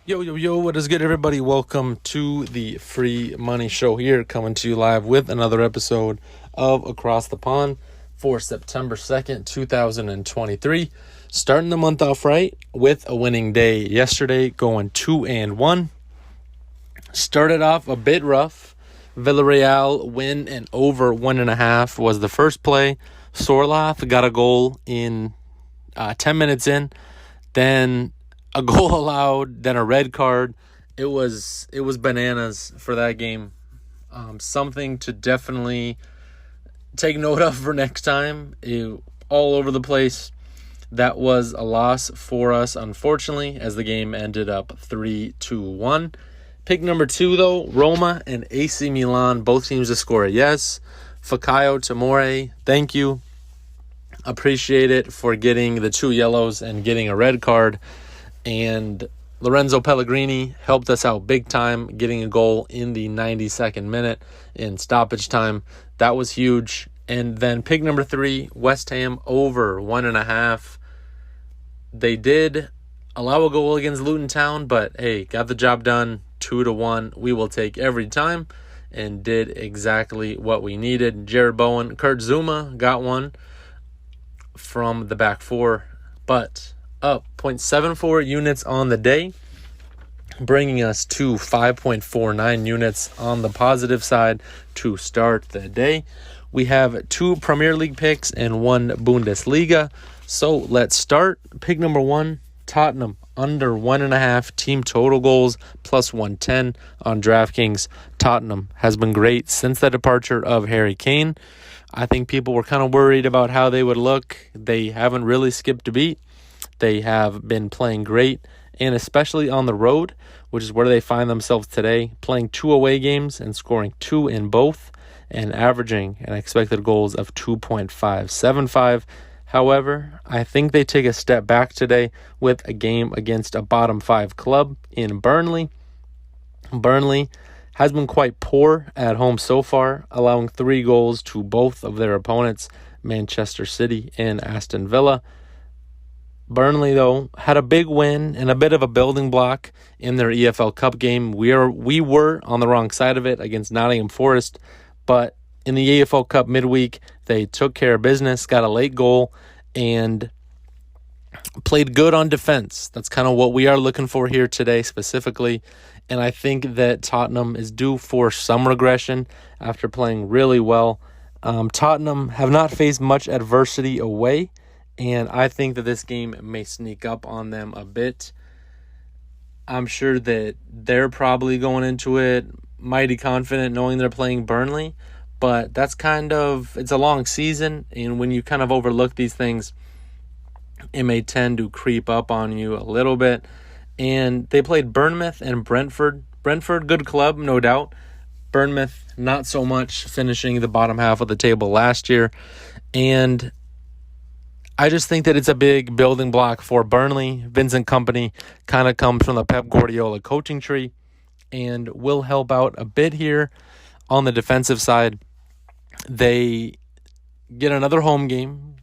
Yo, what is good, everybody? Welcome to the Free Money Show here, coming to you live with another episode of Across the Pond for September 2nd, 2023. Starting the month off right with a winning day yesterday, going 2-1. Started off a bit rough. Villarreal win and over 1.5 was the first play. Sorloth got a goal in 10 minutes in. Then a goal allowed, then a red card. It was bananas for that game. Something to definitely take note of for next time. All over the place. That was a loss for us, unfortunately, as the game ended up 3-1. Pick number 2, though, Roma and AC Milan, both teams to score a yes. Fikayo Tomori, thank you. Appreciate it for getting the 2 yellows and getting a red card. And Lorenzo Pellegrini helped us out big time, getting a goal in the 92nd minute in stoppage time. That was huge. And then pick number 3, West Ham over 1.5. They did allow a goal against Luton Town, but hey, got the job done 2-1. We will take every time, and did exactly what we needed. Jared Bowen, Kurt Zuma got one from the back four, but up 0.74 units on the day, bringing us to 5.49 units on the positive side to start the day. We have 2 Premier League picks and 1 Bundesliga. So let's start. Pick number 1, Tottenham under 1.5 team total goals plus 110 on DraftKings. Tottenham has been great since the departure of Harry Kane. I think people were kind of worried about how they would look. They haven't really skipped a beat. They have been playing great, and especially on the road, which is where they find themselves today, playing 2 away games and scoring 2 in both, and averaging an expected goals of 2.575. However, I think they take a step back today with a game against a bottom 5 club in Burnley. Burnley has been quite poor at home so far, allowing 3 goals to both of their opponents, Manchester City and Aston Villa. Burnley, though, had a big win and a bit of a building block in their EFL Cup game. We were on the wrong side of it against Nottingham Forest, but in the EFL Cup midweek, they took care of business, got a late goal, and played good on defense. That's kind of what we are looking for here today specifically, and I think that Tottenham is due for some regression after playing really well. Tottenham have not faced much adversity away, and I think that this game may sneak up on them a bit. I'm sure that they're probably going into it mighty confident knowing they're playing Burnley. But that's it's a long season. And when you kind of overlook these things, it may tend to creep up on you a little bit. And they played Bournemouth and Brentford. Brentford, good club, no doubt. Bournemouth, not so much, finishing the bottom half of the table last year. And I just think that it's a big building block for Burnley. Vincent Kompany kind of comes from the Pep Guardiola coaching tree and will help out a bit here on the defensive side. They get another home game,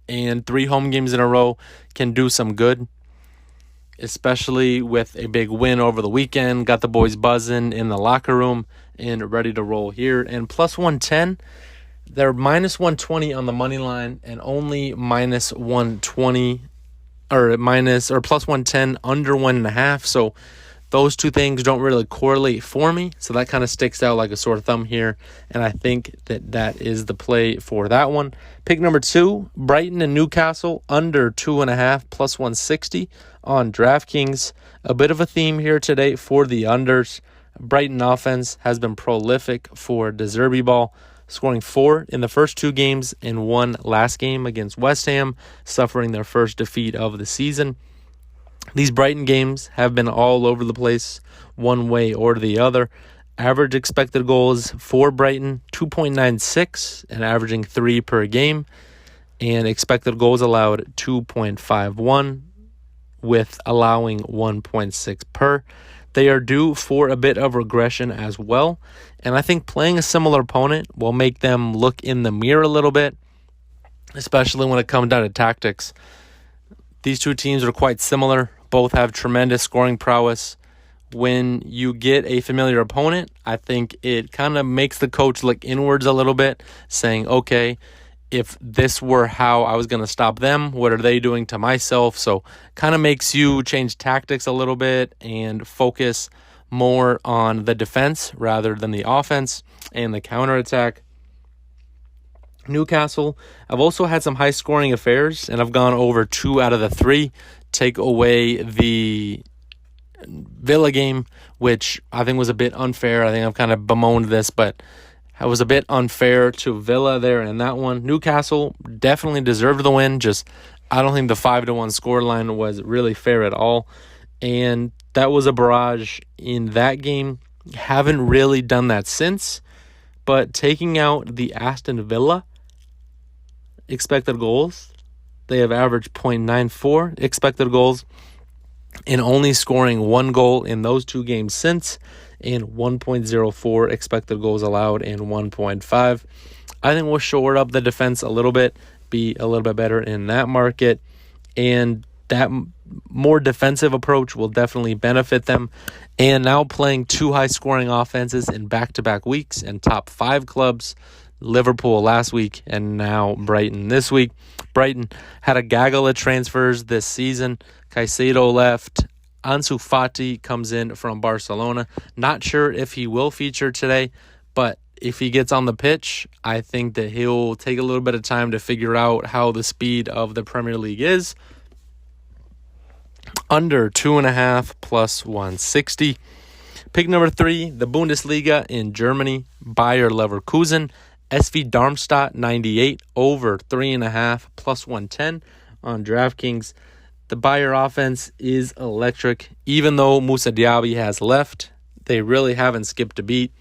and 3 home games in a row can do some good, especially with a big win over the weekend. Got the boys buzzing in the locker room and ready to roll here. And plus 110. They're minus 120 on the money line and only minus 120 or plus 110 under 1.5. So those 2 things don't really correlate for me. So that kind of sticks out like a sore thumb here. And I think that is the play for that one. Pick number 2, Brighton and Newcastle under 2.5 plus 160 on DraftKings. A bit of a theme here today for the unders. Brighton offense has been prolific for De Zerbi ball, scoring 4 in the first 2 games and 1 last game against West Ham, suffering their first defeat of the season. These Brighton games have been all over the place, one way or the other. Average expected goals for Brighton, 2.96, and averaging 3 per game. And expected goals allowed, 2.51, with allowing 1.6 per. They are due for a bit of regression as well. And I think playing a similar opponent will make them look in the mirror a little bit, especially when it comes down to tactics. These 2 teams are quite similar. Both have tremendous scoring prowess. when you get a familiar opponent, I think it kind of makes the coach look inwards a little bit, saying, okay, if this were how I was going to stop them, what are they doing to myself? So kind of makes you change tactics a little bit and focus more on the defense rather than the offense and the counterattack. Newcastle, I've also had some high-scoring affairs, and I've gone over 2 out of the 3. Take away the Villa game, which I think was a bit unfair. I think I've kind of bemoaned this, but it was a bit unfair to Villa there in that one. Newcastle definitely deserved the win. Just I don't think the 5-1 scoreline was really fair at all. And that was a barrage in that game. Haven't really done that since. But taking out the Aston Villa expected goals, they have averaged 0.94 expected goals and only scoring 1 goal in those 2 games since, and 1.04 expected goals allowed and 1.5. I think we'll shore up the defense a little bit, be a little bit better in that market, and that more defensive approach will definitely benefit them. And now playing 2 high-scoring offenses in back-to-back weeks and top 5 clubs, Liverpool last week and now Brighton this week. Brighton had a gaggle of transfers this season. Caicedo left. Ansu Fati comes in from Barcelona. Not sure if he will feature today, but if he gets on the pitch, I think that he'll take a little bit of time to figure out how the speed of the Premier League is. Under 2.5 plus 160. Pick number 3, the Bundesliga in Germany, Bayer Leverkusen. SV Darmstadt 98 over 3.5 plus 110 on DraftKings. The Bayer offense is electric. Even though Moussa Diaby has left, they really haven't skipped a beat,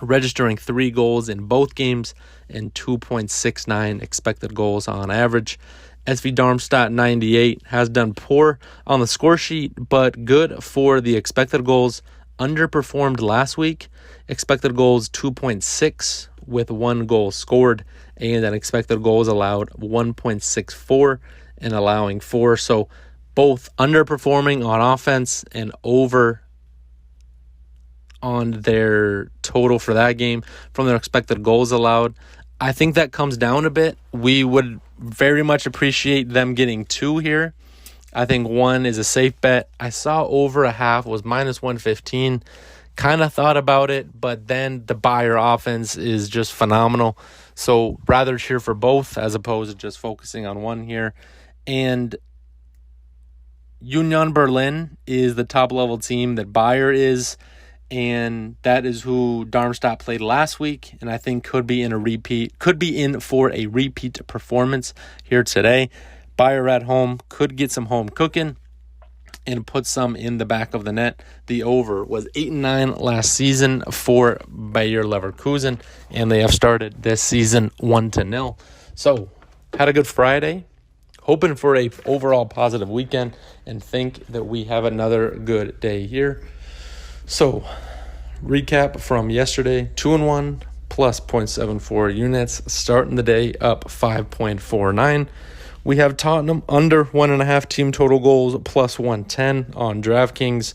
registering 3 goals in both games and 2.69 expected goals on average. SV Darmstadt 98 has done poor on the score sheet, but good for the expected goals. Underperformed last week. Expected goals 2.6 with 1 goal scored, and an expected goals allowed 1.64 and allowing 4. So both underperforming on offense and over on their total for that game from their expected goals allowed. I think that comes down a bit. We would very much appreciate them getting 2 here. I think 1 is a safe bet. I saw over a half was minus 115. Kind of thought about it, but then the Bayer offense is just phenomenal. So rather cheer for both as opposed to just focusing on 1 here. And Union Berlin is the top level team that Bayer is, and that is who Darmstadt played last week, and I think could be in for a repeat performance here today. Bayer at home could get some home cooking and put some in the back of the net. The over was 8-9 last season for Bayer Leverkusen, and they have started this season 1-0. So, had a good Friday. Hoping for a overall positive weekend, and think that we have another good day here. So, recap from yesterday: 2-1 plus 0.74 units, starting the day up 5.49. We have Tottenham under 1.5 team total goals plus 110 on DraftKings.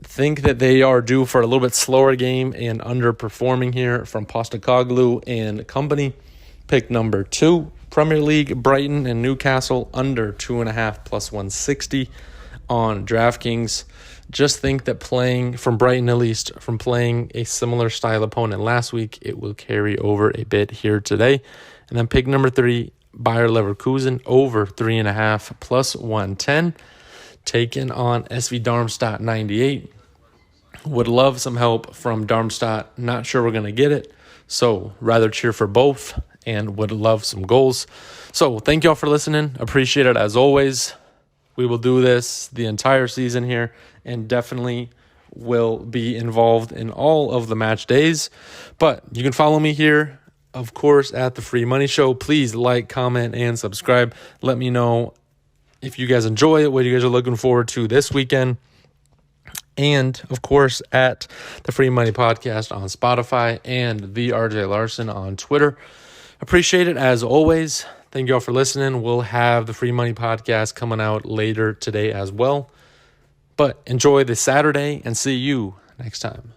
Think that they are due for a little bit slower game and underperforming here from Postecoglou and company. Pick number 2, Premier League, Brighton and Newcastle under 2.5 plus 160 on DraftKings. Just think that playing from Brighton, at least from playing a similar style opponent last week, it will carry over a bit here today. And then pick number 3, Bayer Leverkusen over 3.5 plus 110. Taken on SV Darmstadt 98. Would love some help from Darmstadt. Not sure we're going to get it. So rather cheer for both and would love some goals. So thank you all for listening. Appreciate it as always. We will do this the entire season here and definitely will be involved in all of the match days. But you can follow me here, of course, at the Free Money Show. Please like, comment, and subscribe. Let me know if you guys enjoy it, what you guys are looking forward to this weekend. And, of course, at the Free Money Podcast on Spotify and the RJ Larson on Twitter. Appreciate it as always. Thank you all for listening. We'll have the Free Money Podcast coming out later today as well. But enjoy the Saturday and see you next time.